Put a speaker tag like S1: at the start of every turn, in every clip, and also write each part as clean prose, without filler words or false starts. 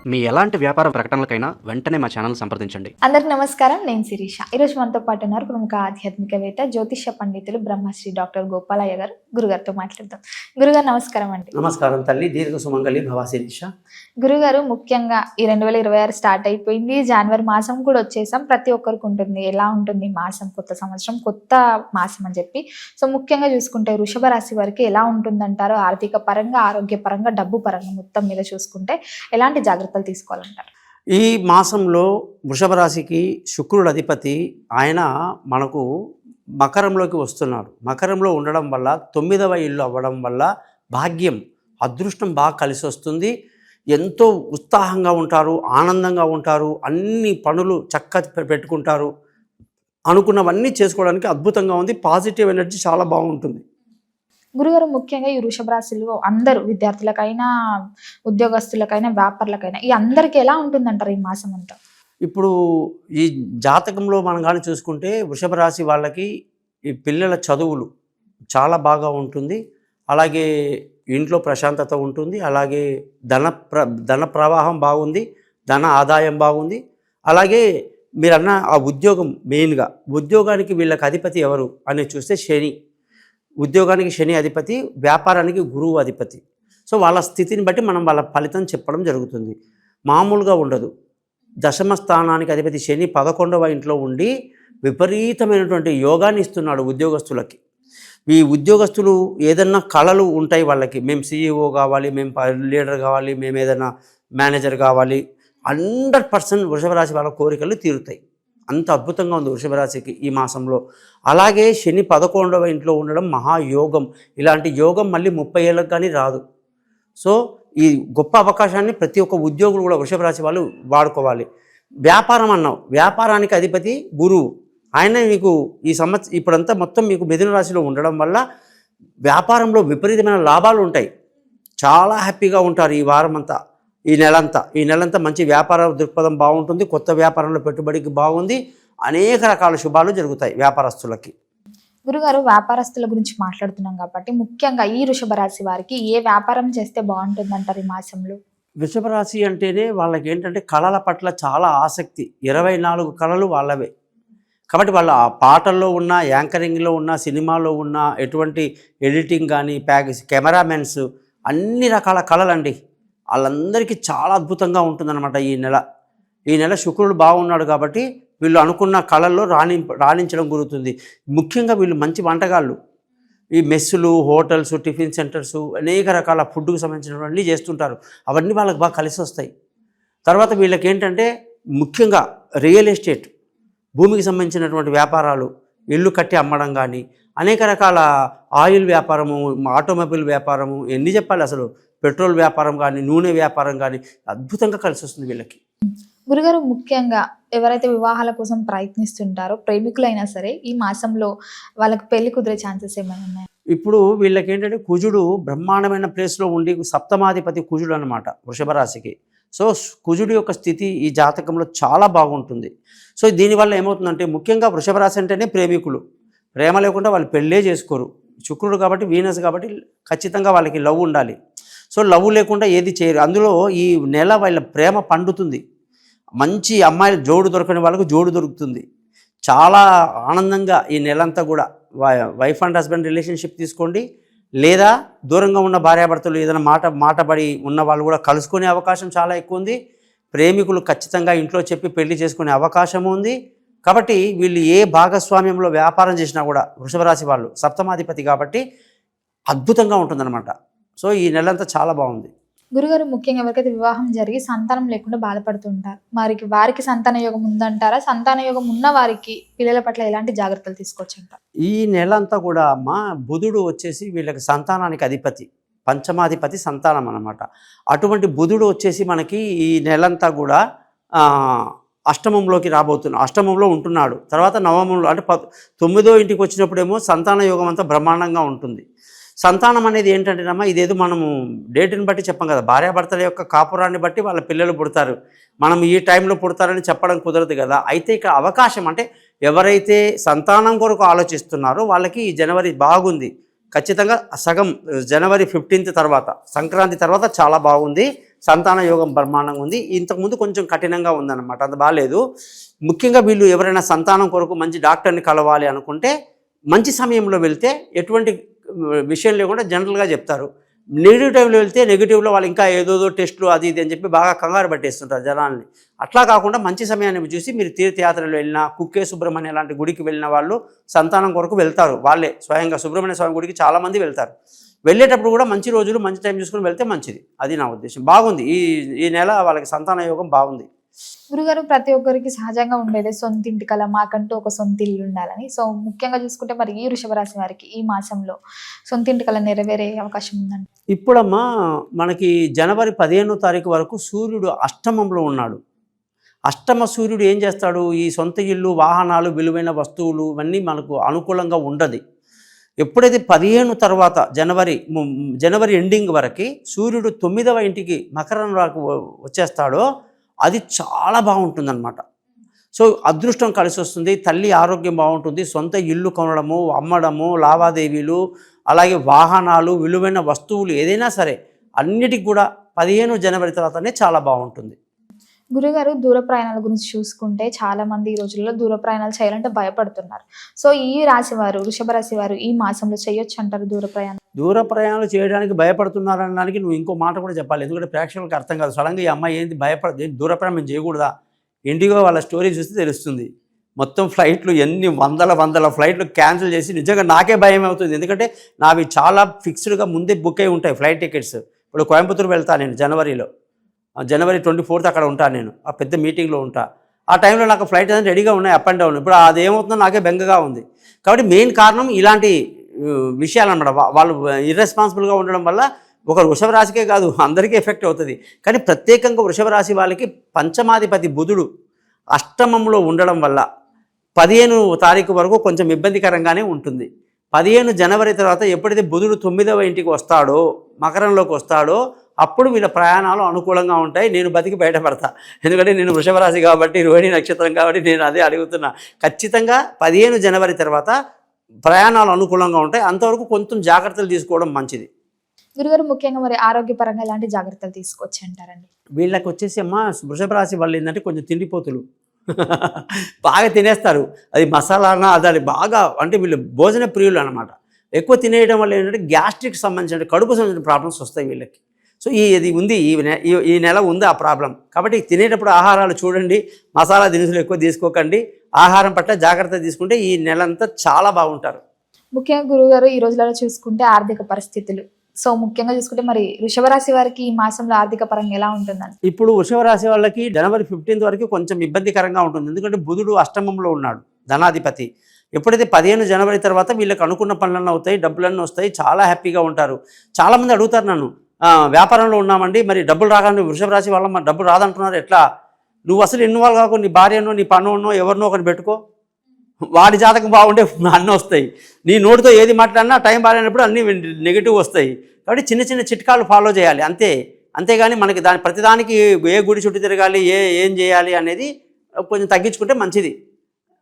S1: మీ ఎలాంటి వ్యాపార ప్రకటనలకైనా వెంటనే మా ఛానల్ సంప్రదించండి.
S2: అందరికి నమస్కారం. నేను శిరీష. ఈరోజు మనతో పాటు ఉన్నారు ప్రముఖ ఆధ్యాత్మికవేత్త, జ్యోతిష్య పండితులు బ్రహ్మశ్రీ డాక్టర్ గోపాలయ్య గారు. గురుగారితో మాట్లాడదాం. గురుగారు నమస్కారం అండి.
S3: నమస్కారం తల్లి, దీర్ఘ సుమంగళి భవ శిరీష.
S2: గురుగారు, ముఖ్యంగా ఈ 2026 స్టార్ట్ అయిపోయింది. జనవరి మాసం కూడా వచ్చేసాం. ప్రతి ఒక్కరికి ఉంటుంది ఎలా ఉంటుంది మాసం, కొత్త సంవత్సరం, కొత్త మాసం అని చెప్పి. సో ముఖ్యంగా చూసుకుంటే వృషభ రాశి వారికి ఎలా ఉంటుందంటారు? ఆర్థిక పరంగా, ఆరోగ్య పరంగా, డబ్బు పరంగా మొత్తం మీద చూసుకుంటే ఎలాంటి జాగ్రత్తలు తీసుకోవాలంటారు?
S3: ఈ మాసంలో వృషభ రాశికి శుక్రుడు అధిపతి, ఆయన మనకు మకరంలోకి వస్తున్నాడు. మకరంలో ఉండడం వల్ల 9వ ఇల్లు అవ్వడం వల్ల భాగ్యం, అదృష్టం బాగా కలిసి వస్తుంది. ఎంతో ఉత్సాహంగా ఉంటారు, ఆనందంగా ఉంటారు, అన్ని పనులు చక్కగా పెట్టుకుంటారు, అనుకున్నవన్నీ చేసుకోవడానికి అద్భుతంగా ఉంది. పాజిటివ్ ఎనర్జీ చాలా బాగుంటుంది.
S2: గురుగారు, ముఖ్యంగా ఈ వృషభ రాశిలో అందరూ విద్యార్థులకైనా, ఉద్యోగస్తులకైనా, వ్యాపారులకైనా ఈ అందరికి ఎలా ఉంటుందంటారు ఈ మాసం అంతా?
S3: ఇప్పుడు ఈ జాతకంలో మనం కానీ చూసుకుంటే వృషభ రాశి వాళ్ళకి ఈ పిల్లల చదువులు చాలా బాగా ఉంటుంది. అలాగే ఇంట్లో ప్రశాంతత ఉంటుంది. అలాగే ధన ప్రవాహం బాగుంది, ధన ఆదాయం బాగుంది. అలాగే మీరన్న ఆ ఉద్యోగం, మెయిన్గా ఉద్యోగానికి వీళ్ళకి అధిపతి ఎవరు అని చూస్తే శని. ఉద్యోగానికి శని అధిపతి, వ్యాపారానికి గురువు అధిపతి. సో వాళ్ళ స్థితిని బట్టి మనం వాళ్ళ ఫలితం చెప్పడం జరుగుతుంది. మామూలుగా ఉండదు. దశమ స్థానానికి అధిపతి శని 11వ ఇంట్లో ఉండి విపరీతమైనటువంటి యోగాన్ని ఇస్తున్నాడు ఉద్యోగస్తులకి. ఈ ఉద్యోగస్తులు ఏదన్నా కళలు ఉంటాయి వాళ్ళకి, మేము CEO కావాలి, మేము లీడర్ కావాలి, మేము ఏదైనా మేనేజర్ కావాలి, 100% వృషభ రాశి వాళ్ళ కోరికలు తీరుతాయి. అంత అద్భుతంగా ఉంది వృషభ రాశికి ఈ మాసంలో. అలాగే శని 11వ ఇంట్లో ఉండడం మహాయోగం. ఇలాంటి యోగం మళ్ళీ 30 ఏళ్ళకి కానీ రాదు. సో ఈ గొప్ప అవకాశాన్ని ప్రతి ఒక్క ఉద్యోగులు కూడా వృషభ రాశి వాళ్ళు వాడుకోవాలి. వ్యాపారం అన్నావు, వ్యాపారానికి అధిపతి గురువు. ఆయన మీకు ఈ ఇప్పుడంతా మొత్తం మీకు మిథున రాశిలో ఉండడం వల్ల వ్యాపారంలో విపరీతమైన లాభాలు ఉంటాయి. చాలా హ్యాపీగా ఉంటారు ఈ వారం అంతా, ఈ నెలంతా మంచి వ్యాపార దృక్పథం బాగుంటుంది. కొత్త వ్యాపారంలో పెట్టుబడికి బాగుంది. అనేక రకాల శుభాలు జరుగుతాయి వ్యాపారస్తులకి.
S2: గురుగారు, వ్యాపారస్తుల గురించి మాట్లాడుతున్నాం కాబట్టి ముఖ్యంగా ఈ వృషభ రాశి వారికి ఏ వ్యాపారం చేస్తే బాగుంటుంది అంటారు ఈ మాసంలో?
S3: వృషభ రాశి అంటేనే వాళ్ళకి ఏంటంటే కళల పట్ల చాలా ఆసక్తి. 24 కళలు వాళ్ళవే. కాబట్టి వాళ్ళ ఆ పాటల్లో ఉన్న, యాంకరింగ్లో ఉన్న, సినిమాలో ఉన్న, ఎటువంటి ఎడిటింగ్ కానీ, కెమెరామెన్స్, అన్ని రకాల కళలండి. వాళ్ళందరికీ చాలా అద్భుతంగా ఉంటుందన్నమాట ఈ నెల శుక్రుడు బాగున్నాడు కాబట్టి వీళ్ళు అనుకున్న కళల్లో రాణించడం కుదురుతుంది. ముఖ్యంగా వీళ్ళు మంచి వంటగాళ్ళు. ఈ మెస్సులు, హోటల్స్, టిఫిన్ సెంటర్స్, అనేక రకాల ఫుడ్కు సంబంధించినవన్నీ చేస్తుంటారు. అవన్నీ వాళ్ళకి బాగా కలిసి వస్తాయి. తర్వాత వీళ్ళకి ఏంటంటే ముఖ్యంగా రియల్ ఎస్టేట్, భూమికి సంబంధించినటువంటి వ్యాపారాలు, ఇల్లు కట్టి అమ్మడం కానీ, అనేక రకాల ఆయిల్ వ్యాపారము, ఆటోమొబైల్ వ్యాపారము, ఎన్ని చెప్పాలి అసలు, పెట్రోల్ వ్యాపారం కానీ, నూనె వ్యాపారం కానీ అద్భుతంగా కలిసి వస్తుంది వీళ్ళకి.
S2: గురుగారు, ముఖ్యంగా ఎవరైతే వివాహాల కోసం ప్రయత్నిస్తుంటారో, ప్రేమికులైనా సరే ఈ మాసంలో వాళ్ళకి పెళ్లి కుదిరే ఛాన్సెస్ ఏమైనా ఉన్నాయి?
S3: ఇప్పుడు వీళ్ళకి ఏంటంటే కుజుడు బ్రహ్మాండమైన ప్లేస్లో ఉండి, సప్తమాధిపతి కుజుడు అనమాట వృషభ రాశికి. సో కుజుడు యొక్క స్థితి ఈ జాతకంలో చాలా బాగుంటుంది. సో దీనివల్ల ఏమవుతుందంటే ముఖ్యంగా వృషభ రాశి అంటేనే ప్రేమికులు. ప్రేమ లేకుండా వాళ్ళు పెళ్ళే చేసుకోరు. శుక్రుడు కాబట్టి, వీనస్ కాబట్టి ఖచ్చితంగా వాళ్ళకి లవ్ ఉండాలి. సో లవ్ లేకుండా ఏది చేయరు. అందులో ఈ నెల వాళ్ళ ప్రేమ పండుతుంది. మంచి అమ్మాయిలు జోడు దొరకని వాళ్ళకు జోడు దొరుకుతుంది. చాలా ఆనందంగా ఈ నెలంతా కూడా వైఫ్ అండ్ హస్బెండ్ రిలేషన్షిప్ తీసుకోండి, లేదా దూరంగా ఉన్న భార్యాభర్తలు ఏదైనా మాటబడి ఉన్న వాళ్ళు కూడా కలుసుకునే అవకాశం చాలా ఎక్కువ ఉంది. ప్రేమికులు ఖచ్చితంగా ఇంట్లో చెప్పి పెళ్లి చేసుకునే అవకాశం ఉంది. కాబట్టి వీళ్ళు ఏ భాగస్వామ్యంలో వ్యాపారం చేసినా కూడా వృషభ రాశి వాళ్ళు సప్తమాధిపతి కాబట్టి అద్భుతంగా ఉంటుందన్నమాట. సో ఈ నెలంతా చాలా బాగుంది.
S2: గురుగారు, ముఖ్యంగా ఎవరికైతే వివాహం జరిగి సంతానం లేకుండా బాధపడుతుంటారు, వారికి సంతాన యోగం ఉందంటారా? సంతాన యోగం ఉన్న వారికి పిల్లల పట్ల ఎలాంటి జాగ్రత్తలు తీసుకోవచ్చు అంటారు?
S3: ఈ నెలంతా కూడా బుధుడు వచ్చేసి వీళ్ళకి సంతానానికి అధిపతి, పంచమాధిపతి సంతానం అన్నమాట. అటువంటి బుధుడు వచ్చేసి మనకి ఈ నెలంతా కూడా అష్టమంలోకి అష్టమంలో ఉంటున్నాడు. తర్వాత నవమంలో అంటే 9వ ఇంటికి వచ్చినప్పుడేమో సంతాన యోగం అంతా బ్రహ్మాండంగా ఉంటుంది. సంతానం అనేది ఏంటంటేనమ్మా, ఇదేదో మనము డేట్ని బట్టి చెప్పం కదా, భార్యాభర్తల యొక్క కాపురాన్ని బట్టి వాళ్ళ పిల్లలు పుడతారు. మనం ఈ టైంలో పుడతారని చెప్పడం కుదరదు కదా. అయితే ఇక్కడ అవకాశం అంటే ఎవరైతే సంతానం కొరకు ఆలోచిస్తున్నారో వాళ్ళకి ఈ జనవరి బాగుంది. ఖచ్చితంగా సగం జనవరి 15th తర్వాత, సంక్రాంతి తర్వాత చాలా బాగుంది. సంతాన యోగం బ్రహ్మాండంగా ఉంది. ఇంతకుముందు కొంచెం కఠినంగా ఉందన్నమాట, అంత బాగాలేదు. ముఖ్యంగా వీళ్ళు ఎవరైనా సంతానం కొరకు మంచి డాక్టర్ని కలవాలి అనుకుంటే మంచి సమయంలో వెళ్తే ఎటువంటి విషయం లేకుండా జనరల్గా చెప్తారు. నెగిటివ్ టైంలో వెళ్తే నెగిటివ్లో వాళ్ళు ఇంకా ఏదోదో టెస్టులు అది ఇది అని చెప్పి బాగా కంగారు పట్టేస్తుంటారు జనాల్ని. అట్లా కాకుండా మంచి సమయాన్ని చూసి మీరు తీర్థయాత్రలు వెళ్ళినా, కుక్కే సుబ్రహ్మణ్య లాంటి గుడికి వెళ్ళిన వాళ్ళు సంతానం కొరకు వెళ్తారు. వాళ్ళే స్వయంగా సుబ్రహ్మణ్య స్వామి గుడికి చాలామంది వెళ్తారు. వెళ్ళేటప్పుడు కూడా మంచి రోజులు మంచి టైం చూసుకుని వెళ్తే మంచిది. అది నా ఉద్దేశం. బాగుంది ఈ నెల వాళ్ళకి సంతాన యోగం బాగుంది.
S2: గురుగారు, ప్రతి ఒక్కరికి సహజంగా ఉండేది సొంత ఇంటి కల, మాకంటూ ఒక సొంత ఇల్లు ఉండాలని. సో ముఖ్యంగా చూసుకుంటే మరి ఈ వృషభ రాశి వారికి ఈ మాసంలో సొంత ఇంటి కల నెరవేరే అవకాశం ఉందండి?
S3: ఇప్పుడమ్మా మనకి జనవరి 15వ తారీఖు వరకు సూర్యుడు అష్టమంలో ఉన్నాడు. అష్టమ సూర్యుడు ఏం చేస్తాడు, ఈ సొంత ఇల్లు, వాహనాలు, విలువైన వస్తువులు ఇవన్నీ మనకు అనుకూలంగా ఉండదు. ఎప్పుడైతే 15 తర్వాత జనవరి ఎండింగ్ వరకు సూర్యుడు 9వ ఇంటికి మకరం రాకు వచ్చేస్తాడో అది చాలా బాగుంటుందన్నమాట. సో అదృష్టం కలిసి వస్తుంది, తల్లి ఆరోగ్యం బాగుంటుంది, సొంత ఇల్లు కొనడము, అమ్మడము, లావాదేవీలు, అలాగే వాహనాలు, విలువైన వస్తువులు ఏదైనా సరే అన్నిటికి కూడా 15 జనవరి తర్వాతనే చాలా బాగుంటుంది.
S2: గురుగారు, దూర ప్రయాణాల గురించి చూసుకుంటే చాలా మంది ఈ రోజుల్లో దూర ప్రయాణాలు చేయాలంటే భయపడుతున్నారు. సో ఈ రాశి వారు, వృషభ రాశి వారు ఈ మాసంలో చేయొచ్చు అంటారు దూర ప్రయాణం?
S3: దూర ప్రయాణాలు చేయడానికి భయపడుతున్నారనడానికి నువ్వు ఇంకో మాట కూడా చెప్పాలి. ఎందుకంటే ప్రేక్షకులకు అర్థం కాదు. సడన్గా ఈ అమ్మాయి ఏంది దూర ప్రయాణం చేయకూడదా? ఇండిగో వాళ్ళ స్టోరీ చూస్తే తెలుస్తుంది. మొత్తం ఫ్లైట్లు ఎన్ని వందల ఫ్లైట్లు క్యాన్సిల్ చేసి నిజంగా నాకే భయం అవుతుంది. ఎందుకంటే నావి చాలా ఫిక్స్డ్గా ముందే బుక్ అయి ఉంటాయి ఫ్లైట్ టికెట్స్. ఇప్పుడు కోయంబత్తూరు వెళ్తాను నేను జనవరి 24th అక్కడ ఉంటాను నేను, ఆ పెద్ద మీటింగ్లో ఉంటా. ఆ టైంలో నాకు ఫ్లైట్ అనేది రెడీగా ఉన్నాయి, అప్ అండ్ డౌన్. ఇప్పుడు అది ఏమవుతుందో నాకే బెంగగా ఉంది. కాబట్టి మెయిన్ కారణం ఇలాంటి విషయాలు అన్నమాట. వాళ్ళు ఇర్రెస్పాన్సిబుల్గా ఉండడం వల్ల ఒక వృషభ రాశికే కాదు అందరికీ ఎఫెక్ట్ అవుతుంది. కానీ ప్రత్యేకంగా వృషభ రాశి వాళ్ళకి పంచమాధిపతి బుధుడు అష్టమంలో ఉండడం వల్ల 15 తారీఖు వరకు కొంచెం ఇబ్బందికరంగానే ఉంటుంది. 15 జనవరి తర్వాత ఎప్పుడైతే బుధుడు 9వ ఇంటికి వస్తాడో, మకరంలోకి వస్తాడో, అప్పుడు వీళ్ళ ప్రయాణాలు అనుకూలంగా ఉంటాయి. నేను బతికి బయటపడతా. ఎందుకంటే నేను వృషభ రాశి కాబట్టి, రోహిణి నక్షత్రం కాబట్టి నేను అదే అడుగుతున్నా. ఖచ్చితంగా 15 జనవరి తర్వాత ప్రయాణాలు అనుకూలంగా ఉంటాయి. అంతవరకు కొంచెం జాగ్రత్తలు తీసుకోవడం మంచిది.
S2: గురుగారు, ముఖ్యంగా మరి ఆరోగ్యపరంగా ఎలాంటి జాగ్రత్తలు తీసుకోవచ్చు అంటారండి?
S3: వీళ్ళకి వచ్చేసి వృషభ రాశి వాళ్ళు ఏంటంటే కొంచెం తిండిపోతులు బాగా తినేస్తారు. అది మసాలానా అది బాగా, అంటే వీళ్ళు భోజన ప్రియులు అనమాట. ఎక్కువ తినేయడం వల్ల ఏంటంటే గ్యాస్ట్రిక్ సంబంధించిన, కడుపు సంబంధించిన ప్రాబ్లమ్స్ వస్తాయి వీళ్ళకి. సో ఇది ఉంది, ఈ నెల ఉంది ఆ ప్రాబ్లం. కాబట్టి తినేటప్పుడు ఆహారాలు చూడండి, మసాలా దినుసులు ఎక్కువ తీసుకోకండి, ఆహారం పట్ల జాగ్రత్త తీసుకుంటే ఈ నెలంతా చాలా బాగుంటారు.
S2: ముఖ్యంగా గురుగారు, ఈ రోజులలో చూసుకుంటే ఆర్థిక పరిస్థితులు, సో ముఖ్యంగా చూసుకుంటే మరి వృషభ రాశి వారికి ఈ మాసంలో ఆర్థిక పరంగా ఎలా ఉంటుందండి?
S3: ఇప్పుడు వృషభ రాశి వాళ్ళకి జనవరి 15th వరకు కొంచెం ఇబ్బందికరంగా ఉంటుంది. ఎందుకంటే బుధుడు అష్టమంలో ఉన్నాడు, ధనాధిపతి. ఎప్పుడైతే 15 జనవరి తర్వాత వీళ్ళకి అనుకున్న పనులన్నీ అవుతాయి, డబ్బులన్నీ వస్తాయి, చాలా హ్యాపీగా ఉంటారు. చాలామంది అడుగుతారు నన్ను, వ్యాపారంలో ఉన్నామండి, మరి డబ్బులు రాగానే వృషభ రాశి వాళ్ళ మరి డబ్బులు రాదంటున్నారు, ఎట్లా? నువ్వు అసలు ఇన్వాల్వ్ కాకుండా నీ భార్యనో, నీ పనున్నో, ఎవరినో ఒకరిని పెట్టుకో, వాడి జాతకం బాగుంటే అన్నీ వస్తాయి. నీ నోటితో ఏది మాట్లాడినా టైం బాగాలేనప్పుడు అన్నీ నెగిటివ్ వస్తాయి. కాబట్టి చిన్న చిన్న చిట్కాలు ఫాలో చేయాలి అంతేగాని మనకి ప్రతిదానికి ఏ గుడి చుట్టూ తిరగాలి, ఏం చేయాలి అనేది కొంచెం తగ్గించుకుంటే మంచిది.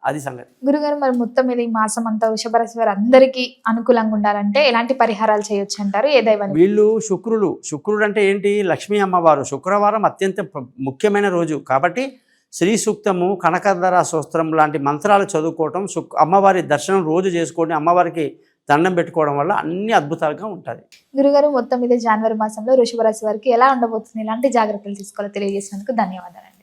S3: అది సంగతి.
S2: గురుగారు, మరి మొత్తం మీద ఈ మాసం అంతా వృషభ రాశి వారు అందరికీ అనుకూలంగా ఉండాలంటే ఎలాంటి పరిహారాలు చేయొచ్చు అంటారు? ఏ దైవాన్ని?
S3: వీళ్ళు శుక్రుడు అంటే ఏంటి? లక్ష్మీ అమ్మవారు. శుక్రవారం అత్యంత ముఖ్యమైన రోజు కాబట్టి శ్రీ సూక్తము, కనకధర స్తోత్రం లాంటి మంత్రాలు చదువుకోవటం, అమ్మవారి దర్శనం రోజు చేసుకోవడం, అమ్మవారికి దండం పెట్టుకోవడం వల్ల అన్ని అద్భుతాలుగా ఉంటుంది.
S2: గురుగారు, మొత్తం మీద జనవరి మాసంలో వృషభ రాశి వారికి ఎలా ఉండబోతుంది, ఎలాంటి జాగ్రత్తలు తీసుకోవాలో తెలియజేసినందుకు ధన్యవాదాలు.